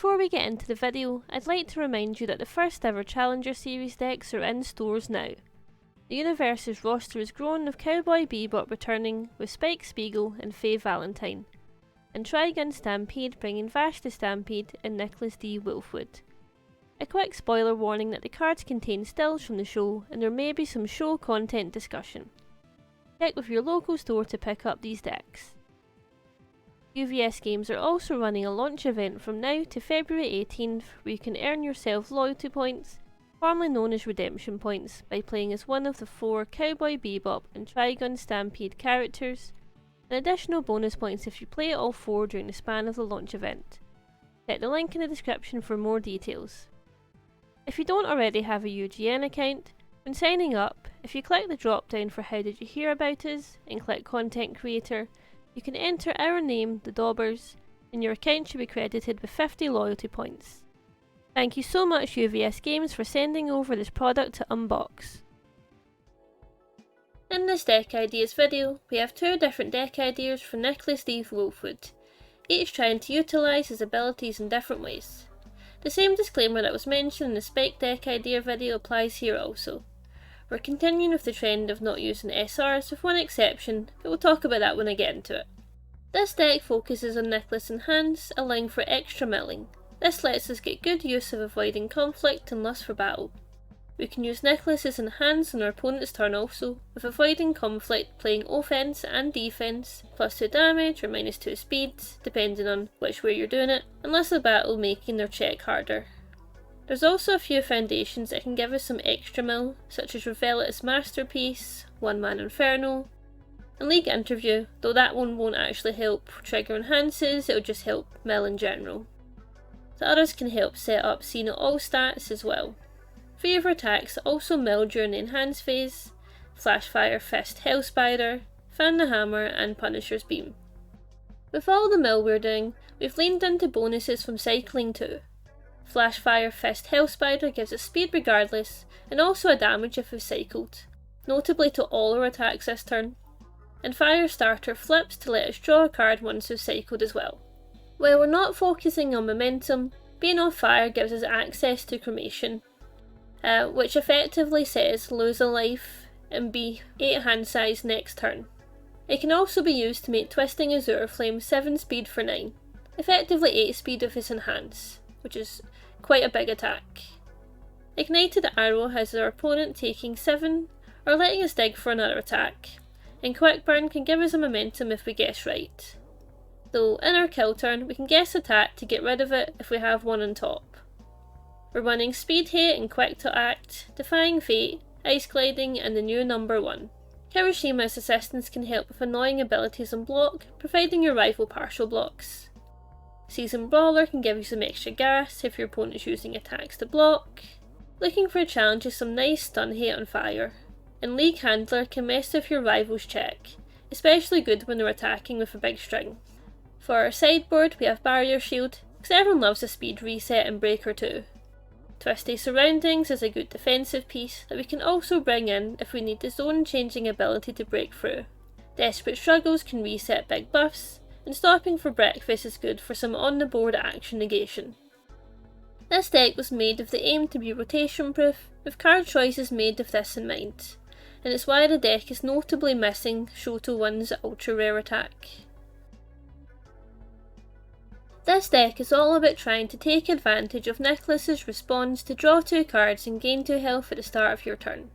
Before we get into the video, I'd like to remind you that the first ever Challenger Series decks are in stores now. The UniVersus roster is grown with Cowboy Bebop returning with Spike Spiegel and Faye Valentine, and Trigun Stampede bringing Vash the Stampede and Nicholas D Wolfwood. A quick spoiler warning that the cards contain stills from the show and there may be some show content discussion. Check with your local store to pick up these decks. UVS Games are also running a launch event from now to February 18th where you can earn yourself loyalty points, formerly known as redemption points, by playing as one of the 4 Cowboy Bebop and Trigun Stampede characters, and additional bonus points if you play all 4 during the span of the launch event. Check the link in the description for more details. If you don't already have a UGN account, when signing up, if you click the drop down for How Did You Hear About Us and click Content Creator, you can enter our name, the Daubers, and your account should be credited with 50 loyalty points. Thank you so much UVS Games for sending over this product to unbox. In this deck ideas video, we have 2 different deck ideas from Nicholas D Wolfwood, each trying to utilise his abilities in different ways. The same disclaimer that was mentioned in the Spike deck idea video applies here also. We're continuing with the trend of not using SRs with one exception, but we'll talk about that when I get into it. This deck focuses on Nicholas in hands, allowing for extra milling. This lets us get good use of avoiding conflict and lust for battle. We can use Nicholas's in hands on our opponent's turn also, with avoiding conflict playing offense and defense, +2 damage or -2 speed, depending on which way you're doing it, and less of battle making their check harder. There's also a few foundations that can give us some extra mill, such as Revelatus Masterpiece, One Man Inferno, and League Interview, though that one won't actually help trigger enhances, it'll just help mill in general. The others can help set up seeing all stats as well. 3 of our attacks also mill during the enhance phase: Flashfire Fist Hellspider, Fan the Hammer and Punisher's Beam. With all the mill we're doing, we've leaned into bonuses from cycling too. Flashfire Fist Hellspider gives us speed regardless, and also a damage if we've cycled, notably to all our attacks this turn. And Firestarter flips to let us draw a card once we've cycled as well. While we're not focusing on momentum, being off fire gives us access to cremation, which effectively says lose a life and be 8 hand size next turn. It can also be used to make Twisting Azure Flame 7 speed for 9, effectively 8 speed if it's enhanced, which is quite a big attack. Ignited Arrow has our opponent taking 7 or letting us dig for another attack, and Quick Burn can give us a momentum if we guess right. Though in our kill turn we can guess attack to get rid of it if we have one on top. We're running Speed Hate and Quick to Act, Defying Fate, Ice Gliding and the new number 1. Kiroshima's assistance can help with annoying abilities on block, providing your rival partial blocks. Seasoned Brawler can give you some extra gas if your opponent is using attacks to block. Looking for a challenge is some nice stun hate on fire. And League Handler can mess with your rival's check, especially good when they're attacking with a big string. For our sideboard we have Barrier Shield, because everyone loves a speed reset and breaker too. Twisty Surroundings is a good defensive piece that we can also bring in if we need the zone changing ability to break through. Desperate Struggles can reset big buffs, and Stopping for Breakfast is good for some on the board action negation. This deck was made with the aim to be rotation proof, with card choices made with this in mind, and it's why the deck is notably missing Shoto 1's ultra rare attack. This deck is all about trying to take advantage of Nicholas's response to draw 2 cards and gain 2 health at the start of your turn.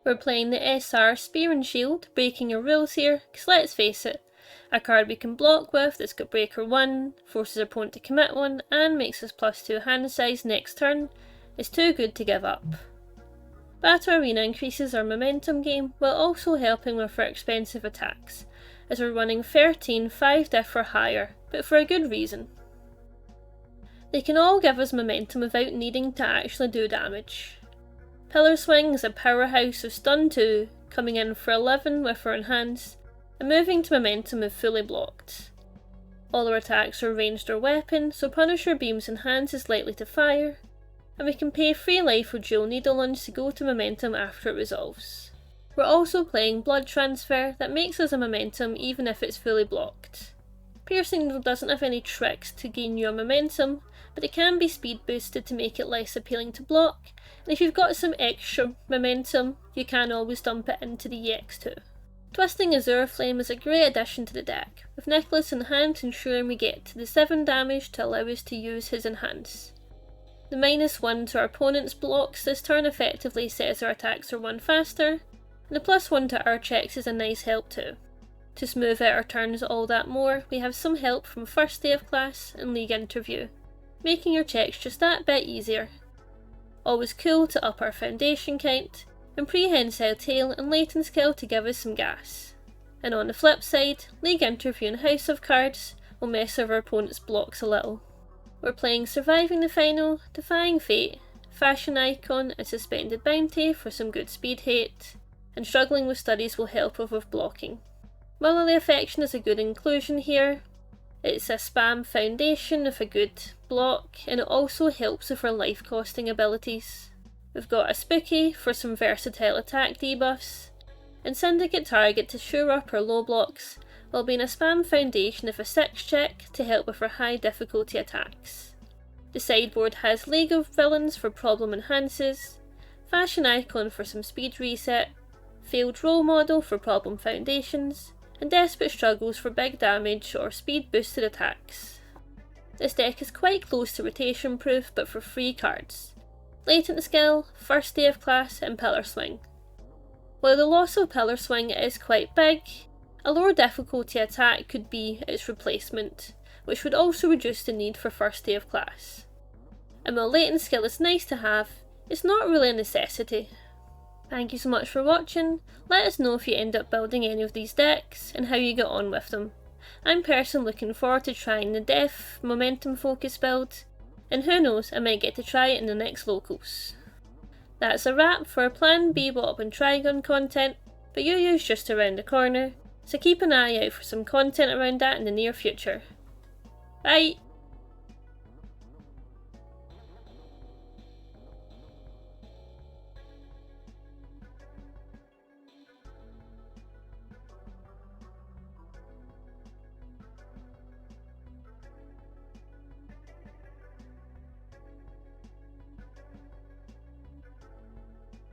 We're playing the SR Spear and Shield, breaking our rules here, because let's face it, a card we can block with that's got breaker 1, forces our opponent to commit 1 and makes us +2 hand size next turn is too good to give up. Battle Arena increases our momentum game while also helping with our expensive attacks, as we're running 13 5 diff or higher, but for a good reason. They can all give us momentum without needing to actually do damage. Pillar Swing is a powerhouse of stun 2, coming in for 11 with our enhance, and moving to momentum if fully blocked. All our attacks are ranged or weapon, so Punisher Beam's enhance is likely to fire, and we can pay 3 life with Dual Needle Lunge to go to momentum after it resolves. We're also playing Blood Transfer that makes us a momentum even if it's fully blocked. Piercing Needle doesn't have any tricks to gain you a momentum, but it can be speed boosted to make it less appealing to block, and if you've got some extra momentum, you can always dump it into the EX2. Twisting Azure Flame is a great addition to the deck, with Nicholas in hand ensuring we get to the 7 damage to allow us to use his Enhance. The -1 to our opponent's blocks this turn effectively says our attacks are 1 faster, and the +1 to our checks is a nice help too. To smooth out our turns all that more, we have some help from First Day of Class and League Interview, making your checks just that bit easier. Always cool to up our foundation count, and Prehensile Tail and Latent Skill to give us some gas. And on the flip side, League Interview and House of Cards will mess with our opponent's blocks a little. We're playing Surviving the Final, Defying Fate, Fashion Icon and Suspended Bounty for some good speed hate, and Struggling with Studies will help with blocking. Motherly Affection is a good inclusion here. It's a spam foundation with a good block, and it also helps with our life costing abilities. We've got a Spooky for some versatile attack debuffs, and Syndicate Target to shore up our low blocks, while being a spam foundation of a 6 check to help with our high difficulty attacks. The sideboard has League of Villains for problem enhances, Fashion Icon for some speed reset, Failed Role Model for problem foundations, and Desperate Struggles for big damage or speed boosted attacks. This deck is quite close to rotation proof but for 3 cards: Latent Skill, First Day of Class and Pillar Swing. While the loss of Pillar Swing is quite big, a lower difficulty attack could be its replacement, which would also reduce the need for First Day of Class. And while Latent Skill is nice to have, it's not really a necessity. Thank you so much for watching. Let us know if you end up building any of these decks and how you get on with them. I'm personally looking forward to trying the Def Momentum Focus build, and who knows, I might get to try it in the next locals. That's a wrap for our Plan B Bop and Trigon content, but UU's just around the corner, so keep an eye out for some content around that in the near future. Bye!